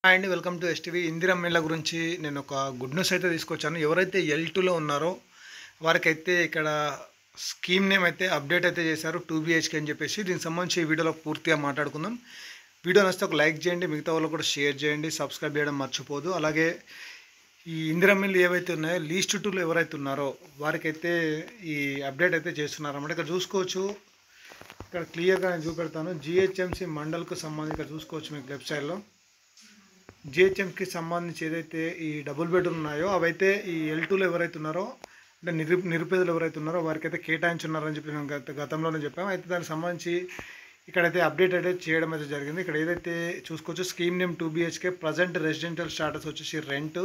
Hi అండి, welcome to STV. Indiramma ఇళ్ళ గురించి నేను ఒక గుడ్ న్యూస్ అయితే తీసుకొచ్చాను. ఎవరైతే L2లో ఉన్నారో వారికైతే ఇక్కడ స్కీమ్ నేమ్ అయితే అప్డేట్ అయితే చేశారు 2BHK అని చెప్పేసి. దీనికి సంబంధించి ఈ వీడియోలో పూర్తిగా మాట్లాడుకుందాం. వీడియో నచ్చితే ఒక లైక్ చేయండి, మిగతా వాళ్ళు కూడా షేర్ చేయండి, సబ్స్క్రైబ్ చేయడం మర్చిపోదు. అలాగే ఈ ఇందిరమ్మ ఇల్లు ఏవైతే ఉన్నాయో లీస్ట్ 2లో ఎవరైతే ఉన్నారో వారికైతే ఈ అప్డేట్ అయితే చేస్తున్నారు అన్నమాట. ఇక్కడ చూసుకోవచ్చు, ఇక్కడ క్లియర్గా నేను చూపెడతాను. GHMC మండల్కు సంబంధించి ఇక్కడ చూసుకోవచ్చు మీకు లెఫ్ట్ సైడ్లో. GHMకి సంబంధించి ఏదైతే ఈ డబుల్ బెడ్రూమ్ ఉన్నాయో అవైతే ఈ L2లో ఎవరైతే ఉన్నారో అంటే నిరుపేదలు ఎవరైతే ఉన్నారో వారికైతే కేటాయించున్నారని చెప్పి మేము గతంలోనే చెప్పాము. అయితే దానికి సంబంధించి ఇక్కడైతే అప్డేట్ అయితే చేయడం అయితే జరిగింది. ఇక్కడ ఏదైతే చూసుకోవచ్చు scheme name 2BHK, present residential status వచ్చేసి రెంట్,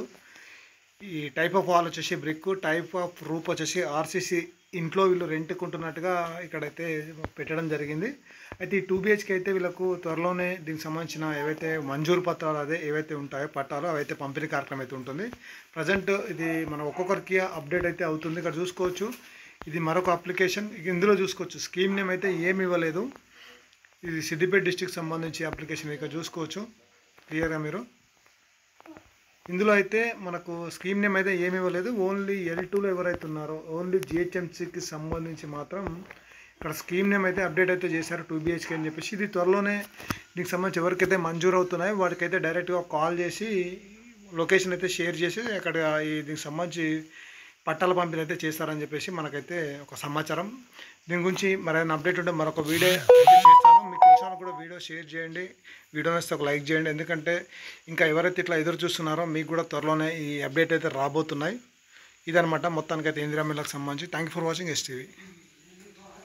ఈ టైప్ ఆఫ్ వాల్ వచ్చేసి బ్రిక్, టైప్ ఆఫ్ రూప్ వచ్చేసి RCC. ఇంట్లో వీళ్ళు రెంట్కి ఉంటున్నట్టుగా ఇక్కడైతే పెట్టడం జరిగింది. అయితే ఈ 2BHK అయితే వీళ్ళకు త్వరలోనే దీనికి సంబంధించిన ఏవైతే మంజూరు పత్రాలు అదే ఏవైతే ఉంటాయో పట్టాలో అవైతే పంపిణీ కార్యక్రమం అయితే ఉంటుంది. ప్రజెంట్ ఇది మన ఒక్కొక్కరికి అప్డేట్ అయితే అవుతుంది. ఇక్కడ చూసుకోవచ్చు, ఇది మరొక అప్లికేషన్. ఇందులో చూసుకోవచ్చు స్కీమ్ నేమ్ అయితే ఏమి ఇవ్వలేదు. ఇది సిద్దిపేట డిస్టిక్ సంబంధించి అప్లికేషన్. ఇక్కడ చూసుకోవచ్చు క్లియర్గా మీరు. ఇందులో అయితే మనకు స్కీమ్ నేమ్ అయితే ఏమి ఇవ్వలేదు. ఓన్లీ L2లో ఎవరైతే ఉన్నారో ఓన్లీ GHMCకి సంబంధించి మాత్రం ఇక్కడ స్కీమ్ నేమ్ అయితే అప్డేట్ అయితే చేశారు 2BHK అని చెప్పేసి. ఇది త్వరలోనే దీనికి సంబంధించి ఎవరికైతే మంజూరు అవుతున్నాయో వారికైతే డైరెక్ట్గా కాల్ చేసి లొకేషన్ అయితే షేర్ చేసి అక్కడ దీనికి సంబంధించి పట్టాల పంపిణీ అయితే చేస్తారని చెప్పేసి మనకైతే ఒక సమాచారం. దీని గురించి మరైనా అప్డేట్ ఉంటే మరొక వీడియో అయితే చేస్తాను. మీకు తెలిసిన కూడా వీడియో షేర్ చేయండి, వీడియో నచ్చితే ఒక లైక్ చేయండి. ఎందుకంటే ఇంకా ఎవరైతే ఇట్లా ఎదురు చూస్తున్నారో మీకు కూడా త్వరలోనే ఈ అప్డేట్ అయితే రాబోతున్నాయి. ఇదనమాట మొత్తానికైతే ఇందిరమ్మ ఇళ్ళకి సంబంధించి. Thank you for watching STV.